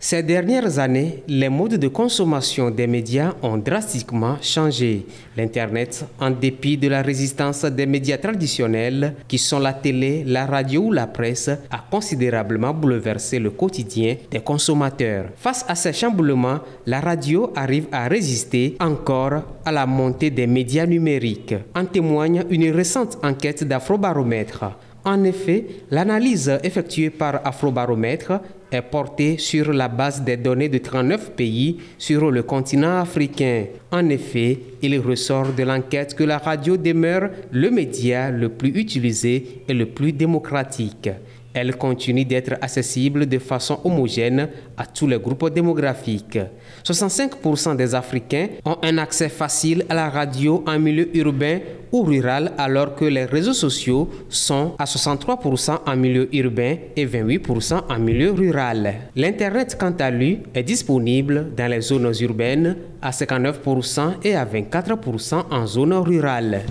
Ces dernières années, les modes de consommation des médias ont drastiquement changé. L'Internet, en dépit de la résistance des médias traditionnels, qui sont la télé, la radio ou la presse, a considérablement bouleversé le quotidien des consommateurs. Face à ces chamboulements, la radio arrive à résister encore à la montée des médias numériques. En témoigne une récente enquête d'Afrobaromètre. En effet, l'analyse effectuée par Afrobaromètre est portée sur la base des données de 39 pays sur le continent africain. En effet, il ressort de l'enquête que la radio demeure le média le plus utilisé et le plus démocratique. Elle continue d'être accessible de façon homogène à tous les groupes démographiques. 65% des Africains ont un accès facile à la radio en milieu urbain ou rural, alors que les réseaux sociaux sont à 63% en milieu urbain et 28% en milieu rural. L'Internet, quant à lui, est disponible dans les zones urbaines à 59% et à 24% en zone rurale.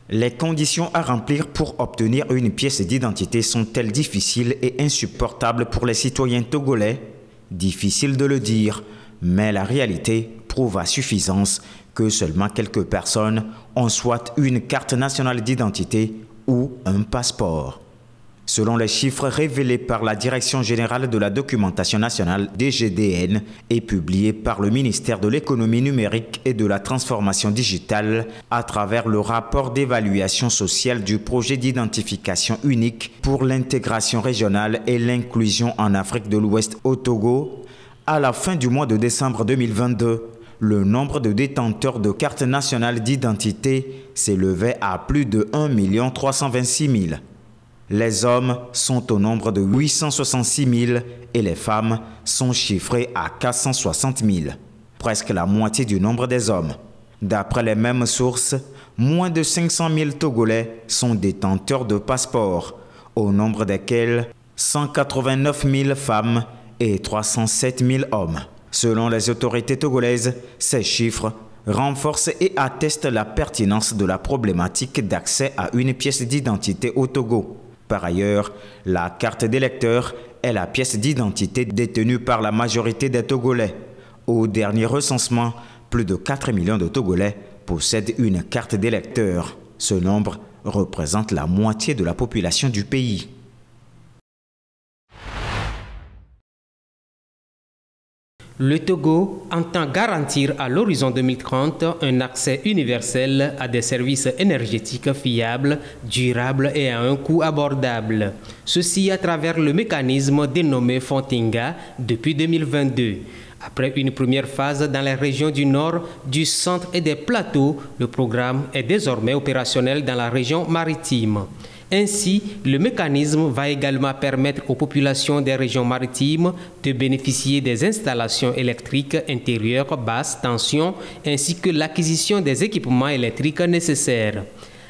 Les conditions à remplir pour obtenir une pièce d'identité sont-elles difficiles et insupportables pour les citoyens togolais? Difficile de le dire, mais la réalité prouve à suffisance que seulement quelques personnes ont soit une carte nationale d'identité ou un passeport. Selon les chiffres révélés par la Direction générale de la documentation nationale DGDN et publiés par le ministère de l'économie numérique et de la transformation digitale à travers le rapport d'évaluation sociale du projet d'identification unique pour l'intégration régionale et l'inclusion en Afrique de l'Ouest au Togo, à la fin du mois de décembre 2022, le nombre de détenteurs de cartes nationales d'identité s'élevait à plus de 1 326 000. Les hommes sont au nombre de 866 000 et les femmes sont chiffrées à 460 000, presque la moitié du nombre des hommes. D'après les mêmes sources, moins de 500 000 Togolais sont détenteurs de passeports, au nombre desquels 189 000 femmes et 307 000 hommes. Selon les autorités togolaises, ces chiffres renforcent et attestent la pertinence de la problématique d'accès à une pièce d'identité au Togo. Par ailleurs, la carte d'électeur est la pièce d'identité détenue par la majorité des Togolais. Au dernier recensement, plus de 4 millions de Togolais possèdent une carte d'électeur. Ce nombre représente la moitié de la population du pays. Le Togo entend garantir à l'horizon 2030 un accès universel à des services énergétiques fiables, durables et à un coût abordable. Ceci à travers le mécanisme dénommé Fontinga depuis 2022. Après une première phase dans les régions du nord, du centre et des plateaux, le programme est désormais opérationnel dans la région maritime. Ainsi, le mécanisme va également permettre aux populations des régions maritimes de bénéficier des installations électriques intérieures basse tension ainsi que l'acquisition des équipements électriques nécessaires.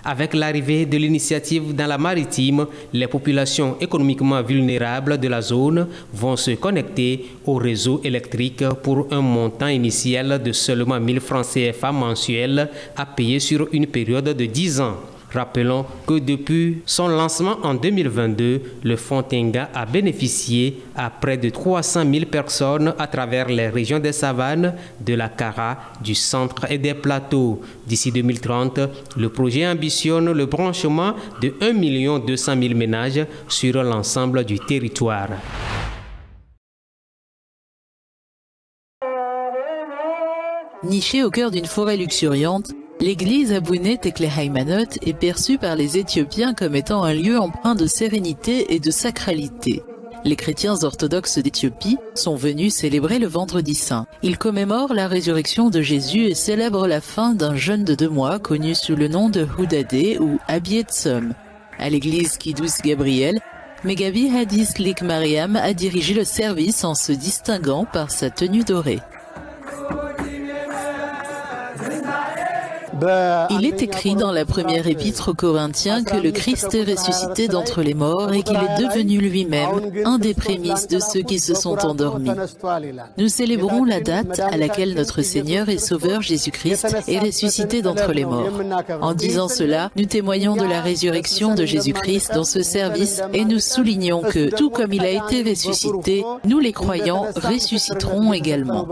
Avec l'arrivée de l'initiative dans la maritime, les populations économiquement vulnérables de la zone vont se connecter au réseau électrique pour un montant initial de seulement 1 000 francs CFA mensuels à payer sur une période de 10 ans. Rappelons que depuis son lancement en 2022, le Fontinga a bénéficié à près de 300 000 personnes à travers les régions des savanes, de la Kara, du centre et des plateaux. D'ici 2030, le projet ambitionne le branchement de 1 200 000 ménages sur l'ensemble du territoire. Nichée au cœur d'une forêt luxuriante, l'église Abounet Tekle Haymanot est perçue par les Éthiopiens comme étant un lieu empreint de sérénité et de sacralité. Les chrétiens orthodoxes d'Éthiopie sont venus célébrer le Vendredi Saint. Ils commémorent la résurrection de Jésus et célèbrent la fin d'un jeûne de 2 mois connu sous le nom de Houdadé ou Abietsom. À l'église Kidous Gabriel, Megabi Hadis Lik Mariam a dirigé le service en se distinguant par sa tenue dorée. Il est écrit dans la première épître aux Corinthiens que le Christ est ressuscité d'entre les morts et qu'il est devenu lui-même un des prémices de ceux qui se sont endormis. Nous célébrons la date à laquelle notre Seigneur et Sauveur Jésus-Christ est ressuscité d'entre les morts. En disant cela, nous témoignons de la résurrection de Jésus-Christ dans ce service et nous soulignons que, tout comme il a été ressuscité, nous les croyants ressusciterons également.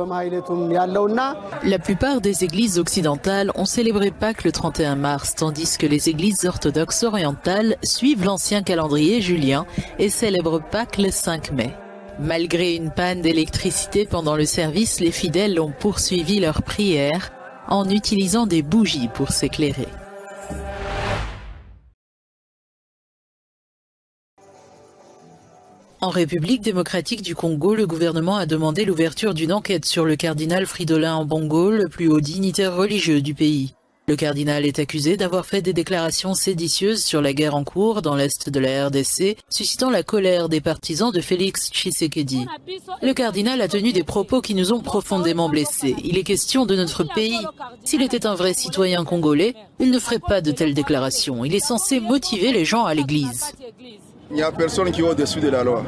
La plupart des églises occidentales ont célébré Pâques le 31 mars, tandis que les églises orthodoxes orientales suivent l'ancien calendrier julien et célèbrent Pâques le 5 mai. Malgré une panne d'électricité pendant le service, les fidèles ont poursuivi leurs prières en utilisant des bougies pour s'éclairer. En République démocratique du Congo, le gouvernement a demandé l'ouverture d'une enquête sur le cardinal Fridolin Ambongo, le plus haut dignitaire religieux du pays. Le cardinal est accusé d'avoir fait des déclarations séditieuses sur la guerre en cours dans l'est de la RDC, suscitant la colère des partisans de Félix Tshisekedi. Le cardinal a tenu des propos qui nous ont profondément blessés. Il est question de notre pays. S'il était un vrai citoyen congolais, il ne ferait pas de telles déclarations. Il est censé motiver les gens à l'église. Il n'y a personne qui est au-dessus de la loi.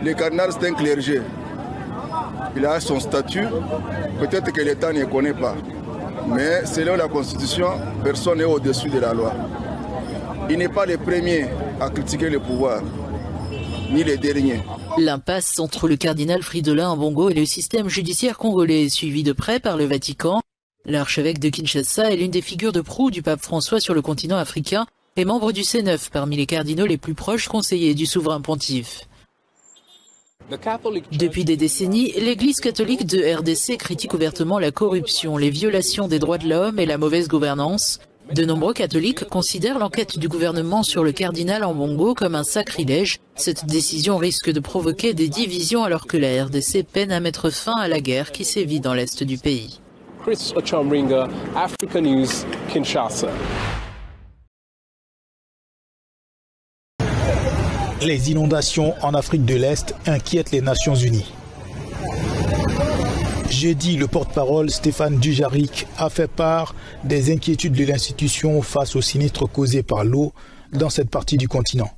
Le cardinal, c'est un clergé. Il a son statut. Peut-être que l'État ne connaît pas. Mais selon la Constitution, personne n'est au-dessus de la loi. Il n'est pas le premier à critiquer le pouvoir, ni le dernier. L'impasse entre le cardinal Fridolin Ambongo et le système judiciaire congolais est suivie de près par le Vatican. L'archevêque de Kinshasa est l'une des figures de proue du pape François sur le continent africain et membre du C9 parmi les cardinaux les plus proches conseillers du souverain pontife. Depuis des décennies, l'Église catholique de RDC critique ouvertement la corruption, les violations des droits de l'homme et la mauvaise gouvernance. De nombreux catholiques considèrent l'enquête du gouvernement sur le cardinal Ambongo comme un sacrilège. Cette décision risque de provoquer des divisions alors que la RDC peine à mettre fin à la guerre qui sévit dans l'est du pays. Chris Ochamringa, Africa News, Kinshasa. Les inondations en Afrique de l'Est inquiètent les Nations Unies. Jeudi, le porte-parole Stéphane Dujarric a fait part des inquiétudes de l'institution face aux sinistres causés par l'eau dans cette partie du continent.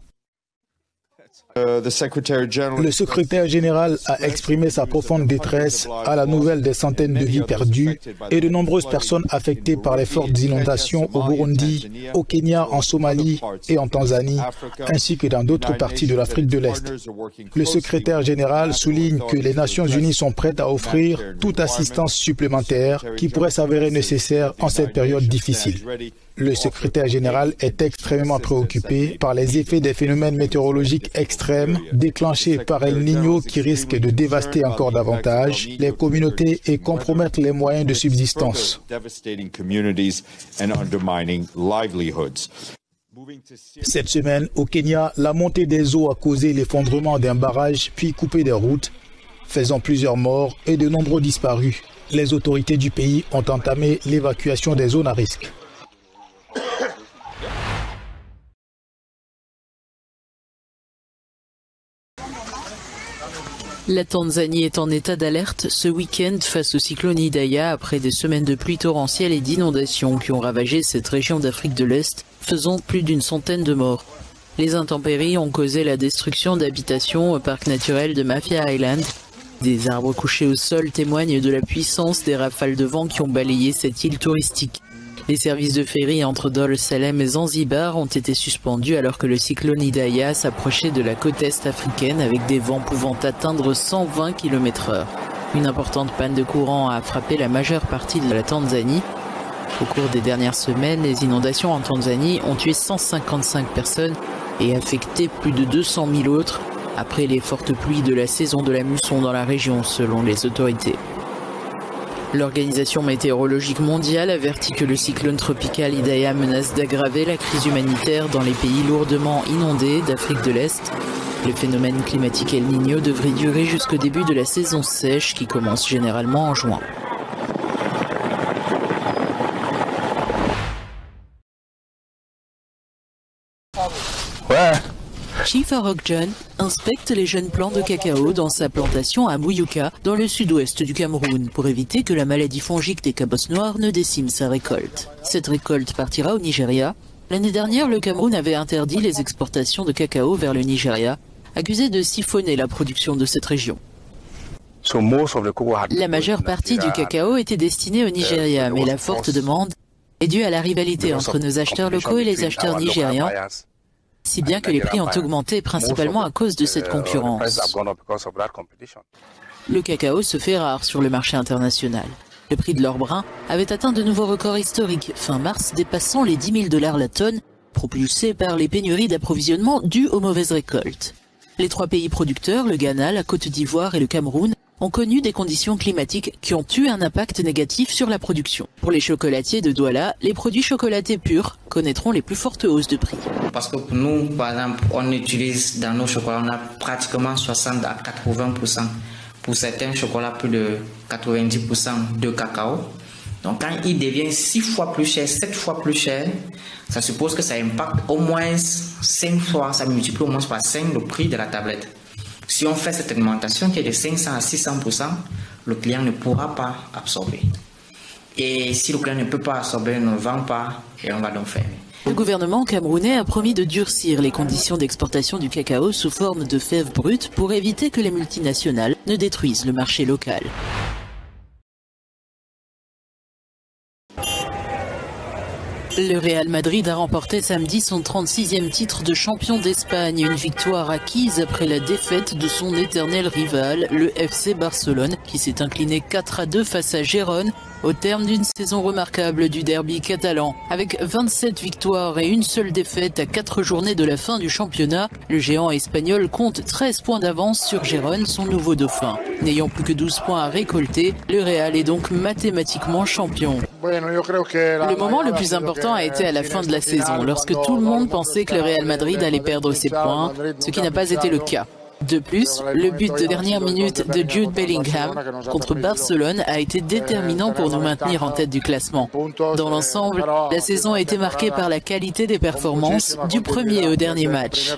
Le secrétaire général a exprimé sa profonde détresse à la nouvelle des centaines de vies perdues et de nombreuses personnes affectées par les fortes inondations au Burundi, au Kenya, en Somalie et en Tanzanie, ainsi que dans d'autres parties de l'Afrique de l'Est. Le secrétaire général souligne que les Nations Unies sont prêtes à offrir toute assistance supplémentaire qui pourrait s'avérer nécessaire en cette période difficile. Le secrétaire général est extrêmement préoccupé par les effets des phénomènes météorologiques extrêmes déclenchés par El Niño qui risquent de dévaster encore davantage les communautés et compromettre les moyens de subsistance. Cette semaine, au Kenya, la montée des eaux a causé l'effondrement d'un barrage puis coupé des routes, faisant plusieurs morts et de nombreux disparus. Les autorités du pays ont entamé l'évacuation des zones à risque. La Tanzanie est en état d'alerte ce week-end face au cyclone Idaya après des semaines de pluies torrentielles et d'inondations qui ont ravagé cette région d'Afrique de l'Est, faisant plus d'une centaine de morts. Les intempéries ont causé la destruction d'habitations au parc naturel de Mafia Island. Des arbres couchés au sol témoignent de la puissance des rafales de vent qui ont balayé cette île touristique. Les services de ferry entre Dar es Salaam et Zanzibar ont été suspendus alors que le cyclone Idaya s'approchait de la côte est africaine avec des vents pouvant atteindre 120 km/h. Une importante panne de courant a frappé la majeure partie de la Tanzanie. Au cours des dernières semaines, les inondations en Tanzanie ont tué 155 personnes et affecté plus de 200 000 autres après les fortes pluies de la saison de la mousson dans la région selon les autorités. L'Organisation météorologique mondiale avertit que le cyclone tropical Idaya menace d'aggraver la crise humanitaire dans les pays lourdement inondés d'Afrique de l'Est. Le phénomène climatique El Niño devrait durer jusqu'au début de la saison sèche qui commence généralement en juin. Ouais, Chief Arokjan inspecte les jeunes plants de cacao dans sa plantation à Muyuka, dans le sud-ouest du Cameroun, pour éviter que la maladie fongique des cabosses noires ne décime sa récolte. Cette récolte partira au Nigeria. L'année dernière, le Cameroun avait interdit les exportations de cacao vers le Nigeria, accusé de siphonner la production de cette région. La majeure partie du cacao était destinée au Nigeria, mais la forte demande est due à la rivalité entre nos acheteurs locaux et les acheteurs nigérians, si bien que les prix ont augmenté principalement à cause de cette concurrence. Le cacao se fait rare sur le marché international. Le prix de l'or brun avait atteint de nouveaux records historiques, fin mars dépassant les $10 000 la tonne, propulsé par les pénuries d'approvisionnement dues aux mauvaises récoltes. Les 3 pays producteurs, le Ghana, la Côte d'Ivoire et le Cameroun, ont connu des conditions climatiques qui ont eu un impact négatif sur la production. Pour les chocolatiers de Douala, les produits chocolatés purs connaîtront les plus fortes hausses de prix. Parce que pour nous, par exemple, on utilise dans nos chocolats, on a pratiquement 60 à 80%. Pour certains chocolats, plus de 90% de cacao. Donc quand il devient 6 fois plus cher, 7 fois plus cher, ça suppose que ça impacte au moins 5 fois, ça multiplie au moins par 5 le prix de la tablette. Si on fait cette augmentation qui est de 500 à 600%, le client ne pourra pas absorber. Et si le client ne peut pas absorber, ne vend pas et on va donc fermer. Le gouvernement camerounais a promis de durcir les conditions d'exportation du cacao sous forme de fèves brutes pour éviter que les multinationales ne détruisent le marché local. Le Real Madrid a remporté samedi son 36e titre de champion d'Espagne, une victoire acquise après la défaite de son éternel rival, le FC Barcelone, qui s'est incliné 4-2 face à Gérone au terme d'une saison remarquable du derby catalan. Avec 27 victoires et une seule défaite à 4 journées de la fin du championnat, le géant espagnol compte 13 points d'avance sur Gérone, son nouveau dauphin. N'ayant plus que 12 points à récolter, le Real est donc mathématiquement champion. Le moment le plus important a été à la fin de la saison, lorsque tout le monde pensait que le Real Madrid allait perdre ses points, ce qui n'a pas été le cas. De plus, le but de dernière minute de Jude Bellingham contre Barcelone a été déterminant pour nous maintenir en tête du classement. Dans l'ensemble, la saison a été marquée par la qualité des performances du premier au dernier match.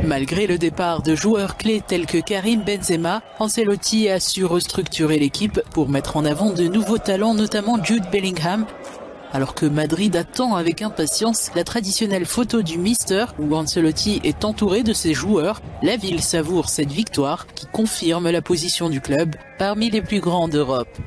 Malgré le départ de joueurs clés tels que Karim Benzema, Ancelotti a su restructurer l'équipe pour mettre en avant de nouveaux talents, notamment Jude Bellingham, alors que Madrid attend avec impatience la traditionnelle photo du Mister où Ancelotti est entouré de ses joueurs. La ville savoure cette victoire qui confirme la position du club parmi les plus grands d'Europe.